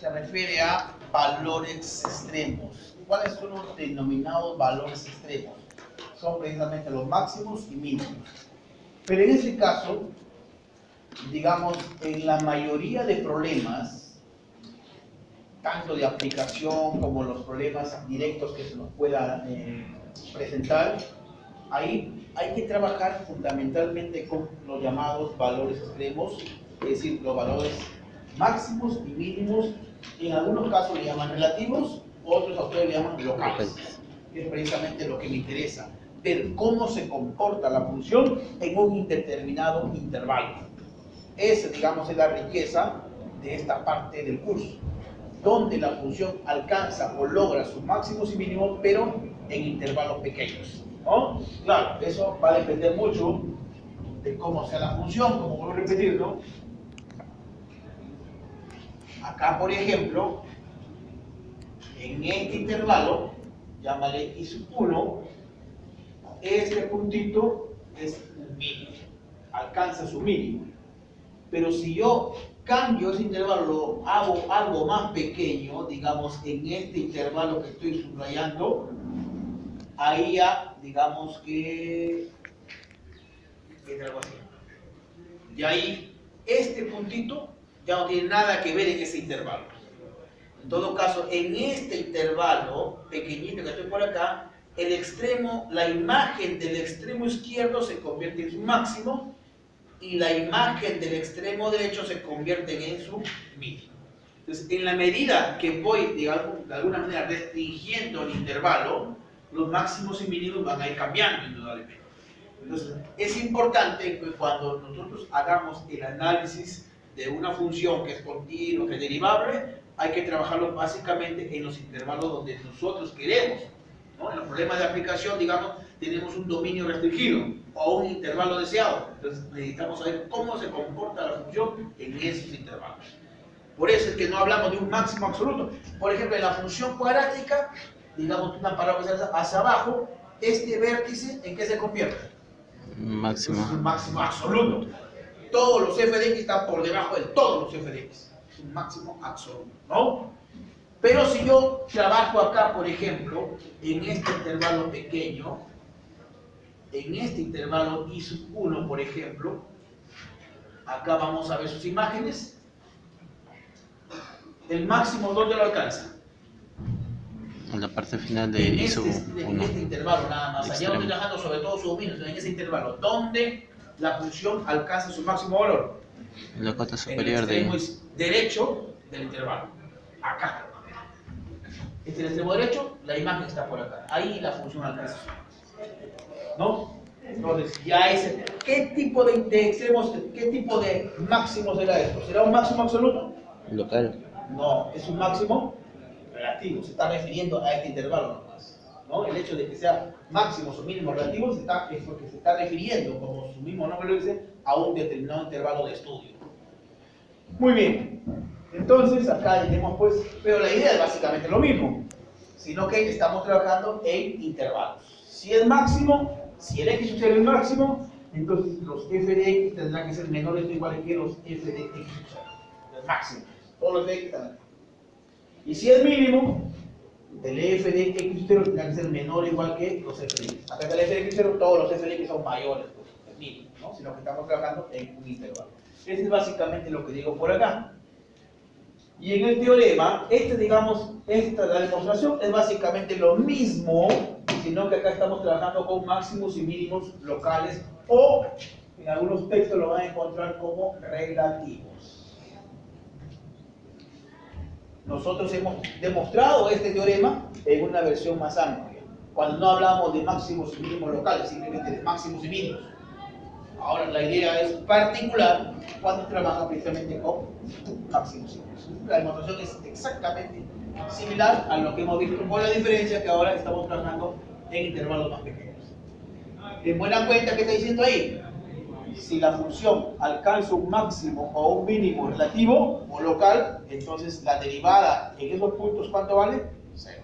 se refiere a valores extremos. ¿Cuáles son los denominados valores extremos? Son precisamente los máximos y mínimos. Pero en este caso, digamos, en la mayoría de problemas, tanto de aplicación como los problemas directos que se nos pueda presentar, ahí hay que trabajar fundamentalmente con los llamados valores extremos, es decir, los valores máximos y mínimos. En algunos casos le llaman relativos, otros autores le llaman locales. Es precisamente lo que me interesa, ver cómo se comporta la función en un determinado intervalo. Esa, digamos, es la riqueza de esta parte del curso, donde la función alcanza o logra sus máximos y mínimos, pero en intervalos pequeños, ¿no? Claro, eso va a depender mucho de cómo sea la función, como vuelvo a repetir, ¿no? Acá, por ejemplo, en este intervalo, llámale x1, este puntito es un mínimo, alcanza su mínimo. Pero si yo cambio ese intervalo, lo hago algo más pequeño, digamos, en este intervalo que estoy subrayando, ahí ya, digamos que es algo así. Y ahí, este puntito ya no tiene nada que ver en ese intervalo. En todo caso, en este intervalo pequeñito que estoy por acá, el extremo, la imagen del extremo izquierdo se convierte en su máximo y la imagen del extremo derecho se convierte en su mínimo. Entonces, en la medida que voy, digamos, de alguna manera restringiendo el intervalo, los máximos y mínimos van a ir cambiando indudablemente. Entonces, es importante que cuando nosotros hagamos el análisis de una función que es continua, que es derivable, hay que trabajarlo básicamente en los intervalos donde nosotros queremos, ¿no? En los problemas de aplicación, digamos, tenemos un dominio restringido o un intervalo deseado. Entonces necesitamos saber cómo se comporta la función en esos intervalos. Por eso es que no hablamos de un máximo absoluto. Por ejemplo, en la función cuadrática, digamos una parábola hacia abajo, este vértice, ¿en qué se convierte? Máximo. Es un máximo absoluto. Todos los f de x están por debajo de todos los f de x. Es un máximo absoluto, ¿no? Pero si yo trabajo acá, por ejemplo, en este intervalo pequeño, en este intervalo i1, por ejemplo, acá vamos a ver sus imágenes. El máximo, ¿dónde lo alcanza? En la parte final de i1. En este intervalo nada más. Allá estoy trabajando sobre todo su dominio, en ese intervalo, ¿dónde la función alcanza su máximo valor? En la cota superior en el extremo derecho del intervalo. Acá. Este es el extremo derecho, la imagen está por acá. Ahí la función alcanza. ¿No? Entonces, ya es. ¿Qué tipo de extremos, qué tipo de máximo será esto? ¿Será un máximo absoluto? Local. No, es un máximo relativo. Se está refiriendo a este intervalo nomás, ¿no? El hecho de que sea máximos o mínimos relativos es porque se está refiriendo, como su mismo nombre lo dice, a un determinado intervalo de estudio. Muy bien. Entonces, acá tenemos pues, pero la idea es básicamente lo mismo, sino que estamos trabajando en intervalos. Si es máximo, si el x es el máximo, entonces los f de x tendrán que ser menores o iguales que los f de x, los máximos. Todos los f de x están aquí. Y si es mínimo, el f de x0 tendrá que ser menor o igual que los f de x. Acá está el f de x0, todos los f de x son mayores, pues, es mínimo, ¿no? Sino que estamos trabajando en un intervalo. Este es básicamente lo que digo por acá. Y en el teorema, la demostración es básicamente lo mismo, sino que acá estamos trabajando con máximos y mínimos locales, o en algunos textos lo van a encontrar como relativos. Nosotros hemos demostrado este teorema en una versión más amplia, cuando no hablamos de máximos y mínimos locales, simplemente de máximos y mínimos. Ahora la idea es particular cuando trabaja precisamente con máximos y mínimos. La demostración es exactamente similar a lo que hemos visto, con la diferencia que ahora estamos trabajando en intervalos más pequeños. En buena cuenta, ¿qué está diciendo ahí? Si la función alcanza un máximo o un mínimo relativo o local, entonces la derivada en esos puntos, ¿cuánto vale? 0.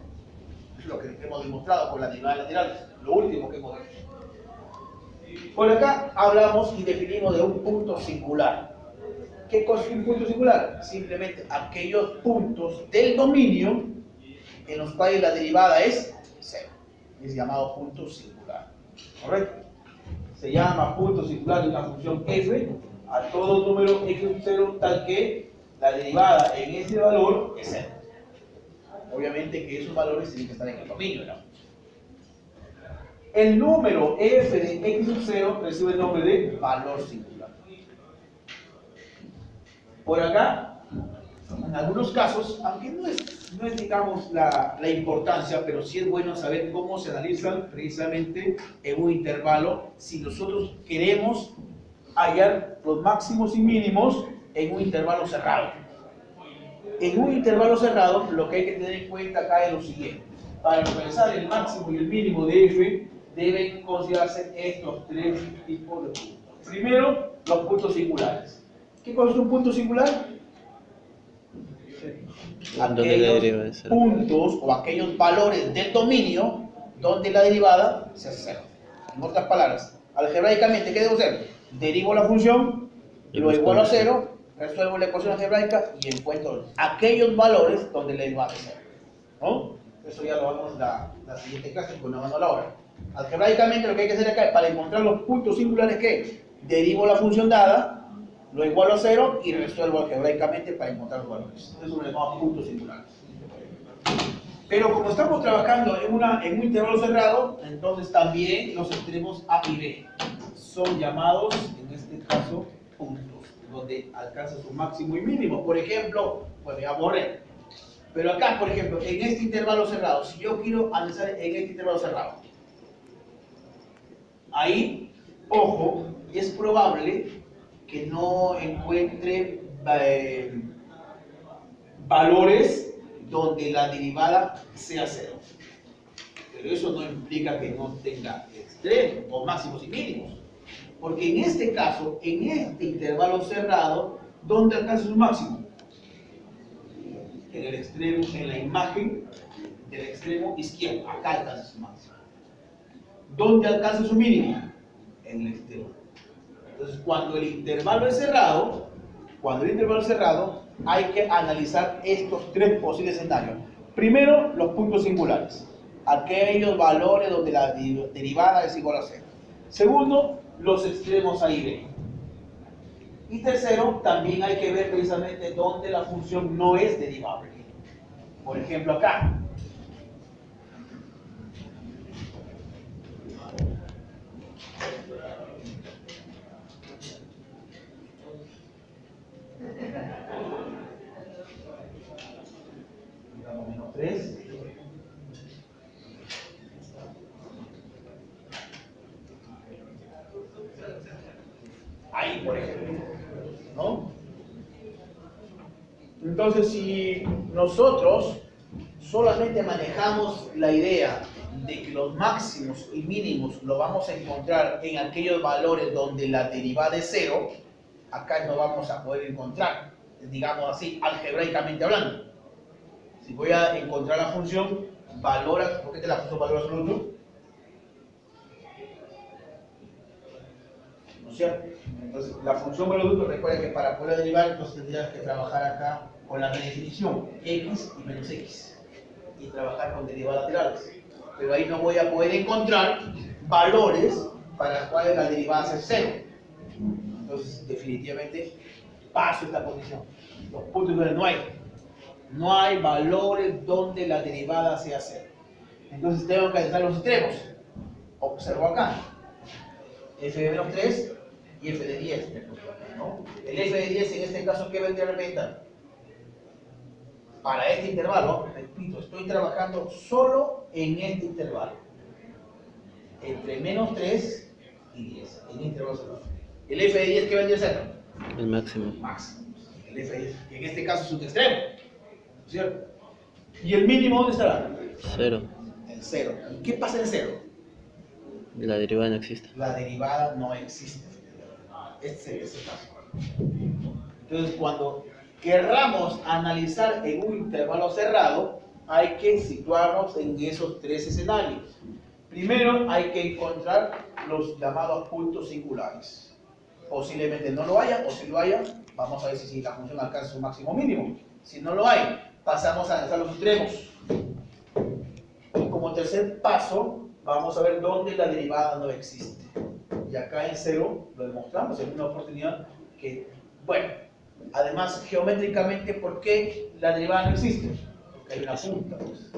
Es lo que hemos demostrado con la derivada lateral, lo último que hemos hecho. Por acá hablamos y definimos de un punto singular. ¿Qué cosa es un punto singular? Simplemente aquellos puntos del dominio en los cuales la derivada es 0. Es llamado punto singular. ¿Correcto? Se llama punto singular de una función f a todo número x0 tal que la derivada en ese valor es 0. Obviamente que esos valores tienen que estar en el dominio de la función. El número f de x0 recibe el nombre de valor singular. Por acá, en algunos casos, aunque no es digamos la importancia, pero sí es bueno saber cómo se analizan precisamente en un intervalo si nosotros queremos hallar los máximos y mínimos en un intervalo cerrado. En un intervalo cerrado, lo que hay que tener en cuenta acá es lo siguiente. Para localizar el máximo y el mínimo de f, deben considerarse estos tres tipos de puntos. Primero, los puntos singulares. ¿Qué cosa es un punto singular? Aquellos puntos o aquellos valores del dominio donde la derivada se hace cero. En otras palabras, algebraicamente, ¿qué debo hacer? Derivo la función, lo igualo a cero, resuelvo la ecuación algebraica y encuentro aquellos valores donde la derivada es cero. ¿No? Eso ya lo vamos en la siguiente clase, pues no mando la hora. Algebraicamente lo que hay que hacer acá es para encontrar los puntos singulares que derivo la función dada, lo igualo a cero y resuelvo algebraicamente para encontrar los valores. Eso le llamamos puntos singulares. Pero como estamos trabajando en un intervalo cerrado, entonces también los extremos A y B son llamados, en este caso, puntos, donde alcanza su máximo y mínimo. Por ejemplo, pues ya borré. Pero acá, por ejemplo, en este intervalo cerrado, si yo quiero analizar en este intervalo cerrado, ahí, ojo, es probable que no encuentre valores donde la derivada sea cero. Pero eso no implica que no tenga extremos o máximos y mínimos. Porque en este caso, en este intervalo cerrado, ¿dónde alcanza su máximo? En el extremo, en la imagen del extremo izquierdo. Acá alcanza su máximo. ¿Dónde alcanza su mínimo? En el extremo. Entonces, cuando el intervalo es cerrado, hay que analizar estos tres posibles escenarios. Primero, los puntos singulares. Aquellos valores donde la derivada es igual a cero. Segundo, los extremos A y B. Y tercero, también hay que ver precisamente dónde la función no es derivable. Por ejemplo, acá. Digamos menos 3. Ahí, por ejemplo, ¿no? Entonces, si nosotros solamente manejamos la idea de que los máximos y mínimos lo vamos a encontrar en aquellos valores donde la derivada es cero, acá no vamos a poder encontrar, digamos así, algebraicamente hablando. Si voy a encontrar la función valor, ¿por qué te la función valor absoluto? ¿No es cierto? Entonces, la función valor absoluto, recuerda que para poder derivar, entonces tendrías que trabajar acá con la redefinición, x y menos x, y trabajar con derivadas laterales. Pero ahí no voy a poder encontrar valores para los cuales la derivada sea cero. Entonces, definitivamente, paso esta condición. Los puntos donde no hay. No hay valores donde la derivada sea cero. Entonces tengo que analizar los extremos. Observo acá. F de menos 3 y F de 10. ¿No? El F de 10 en este caso, ¿qué vendría a representar? Para este intervalo, repito, estoy trabajando solo en este intervalo. Entre menos 3 y 10. En este intervalo cerrado. El F de 10, ¿qué vendría a ser? El máximo. Máximo. El F de 10, que en este caso es un extremo. ¿Cierto? ¿Y el mínimo dónde estará? Cero. El cero. ¿Y qué pasa en el cero? La derivada no existe. La derivada no existe. Este es el caso. Entonces, cuando querramos analizar en un intervalo cerrado, hay que situarnos en esos tres escenarios. Primero, hay que encontrar los llamados puntos singulares. Posiblemente no lo haya, o si lo haya, Vamos a ver si la función alcanza su máximo mínimo. Si no lo hay, pasamos a analizar los extremos. Y como tercer paso, vamos a ver dónde la derivada no existe. Y acá en cero lo demostramos en una oportunidad que, bueno, además geométricamente, ¿por qué la derivada no existe? Porque hay una punta, pues.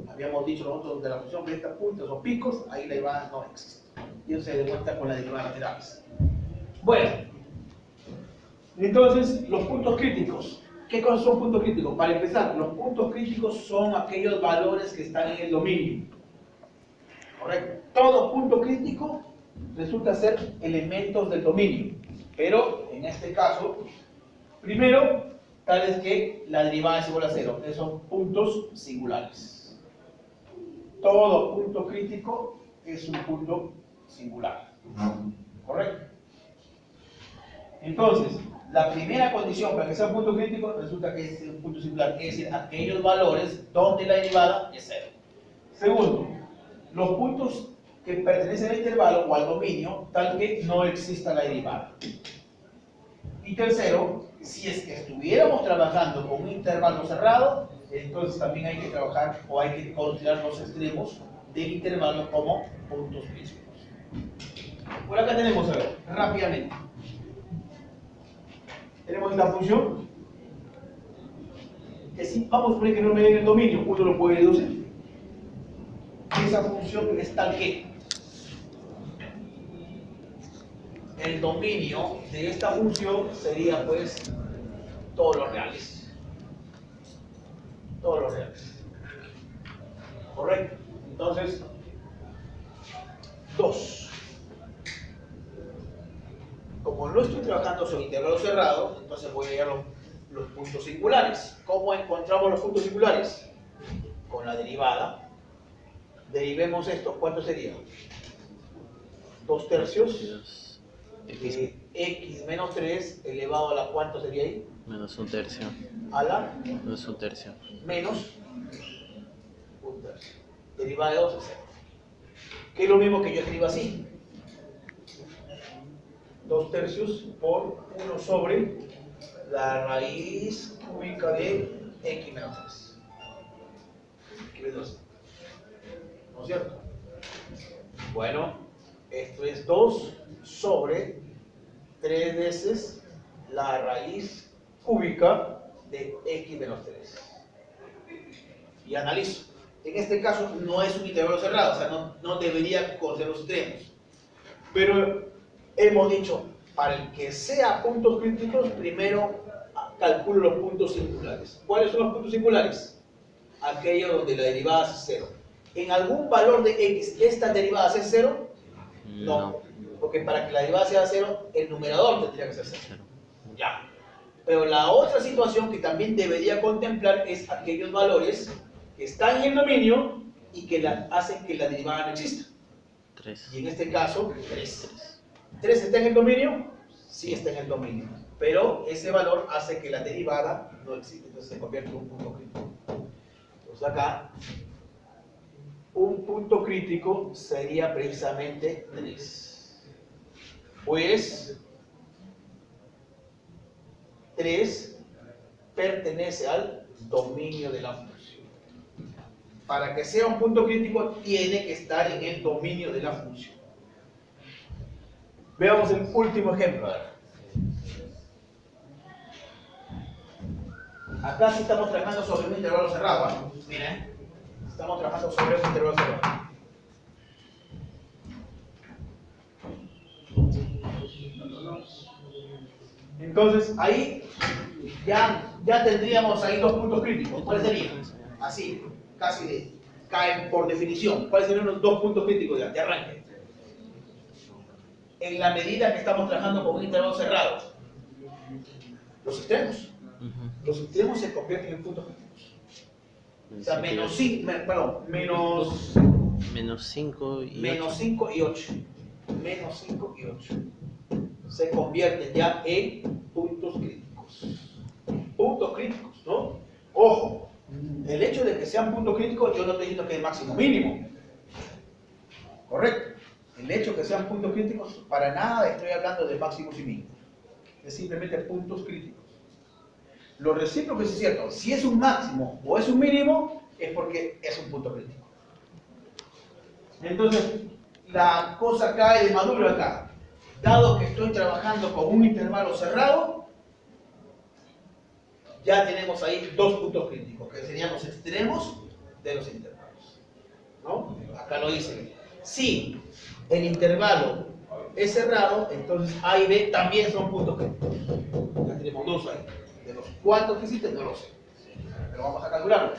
Habíamos dicho nosotros de la función de estas puntas o picos, ahí la derivada no existe. Y eso se demuestra con la derivada laterales. Bueno, entonces los puntos críticos. ¿Qué cosas son puntos críticos? Para empezar, los puntos críticos son aquellos valores que están en el dominio. ¿Correcto? Todo punto crítico resulta ser elementos del dominio. Pero, en este caso, primero, tal vez que la derivada es igual a cero. Esos son puntos singulares. Todo punto crítico es un punto singular. ¿Correcto? Entonces, la primera condición para que sea un punto crítico resulta que es un punto singular, es decir, aquellos valores donde la derivada es cero. Segundo, los puntos que pertenecen al intervalo o al dominio, tal que no exista la derivada. Y tercero, si es que estuviéramos trabajando con un intervalo cerrado, entonces también hay que trabajar o hay que considerar los extremos del intervalo como puntos críticos. Por acá tenemos, a ver, rápidamente. Tenemos esta función que si vamos a suponer que no me den el dominio, uno lo puede deducir. Esa función es tal que el dominio de esta función sería pues todos los reales. Todos los reales. ¿Correcto? Entonces, 2. Como no estoy trabajando sobre intervalos cerrados, entonces voy a hallar los puntos singulares. ¿Cómo encontramos los puntos singulares? Con la derivada. Derivemos esto, ¿cuánto sería? 2 tercios de x menos 3 elevado a la ¿cuánto sería ahí? Menos un tercio. A la Menos un tercio. menos un tercio. Derivada de 2 es 0. Que es lo mismo que yo escribo así. 2 tercios por 1 sobre la raíz cúbica de x menos 3. ¿Qué ves? ¿No es cierto? Bueno, esto es 2 sobre 3 veces la raíz cúbica de x menos 3. Y analizo. En este caso no es un intervalo cerrado, o sea, no debería conocer los extremos. Pero hemos dicho, para el que sea puntos críticos, primero calculo los puntos singulares. ¿Cuáles son los puntos singulares? Aquellos donde la derivada es 0. ¿En algún valor de x esta derivada es 0? No. Porque para que la derivada sea 0, el numerador tendría que ser 0. Ya. Pero la otra situación que también debería contemplar es aquellos valores que están en el dominio y que hacen que la derivada no exista. 3. Y en este caso, 3. ¿3 está en el dominio? Sí está en el dominio. Pero ese valor hace que la derivada no existe. Entonces se convierte en un punto crítico. Entonces acá, un punto crítico sería precisamente 3. Pues 3 pertenece al dominio de la función. Para que sea un punto crítico, tiene que estar en el dominio de la función. Veamos el último ejemplo. Acá sí estamos trabajando sobre un intervalo cerrado. Miren, estamos trabajando sobre un intervalo cerrado. Entonces, ahí ya tendríamos ahí 2 puntos críticos. ¿Cuáles serían? Así, casi caen por definición. ¿Cuáles serían los 2 puntos críticos de arranque? En la medida que estamos trabajando con un intervalo cerrado, los extremos. Los extremos se convierten en puntos críticos. O sea, menos 5 y 8. Menos 5 y 8. Se convierten ya en puntos críticos. Puntos críticos, ¿no? Ojo, el hecho de que sean puntos críticos, yo no estoy diciendo que es máximo mínimo. Correcto. El hecho de que sean puntos críticos, para nada estoy hablando de máximos y mínimos. es simplemente puntos críticos. Lo recíproco es cierto, si es un máximo o es un mínimo, es porque es un punto crítico. Entonces, la cosa cae de maduro acá. Dado que estoy trabajando con un intervalo cerrado, ya tenemos ahí dos puntos críticos, que serían los extremos de los intervalos. ¿No? Acá lo dice. Si el intervalo es cerrado, entonces A y B también son puntos críticos. Ya tenemos dos ahí. De los cuatro que existen, no lo sé. Pero vamos a calcularlo.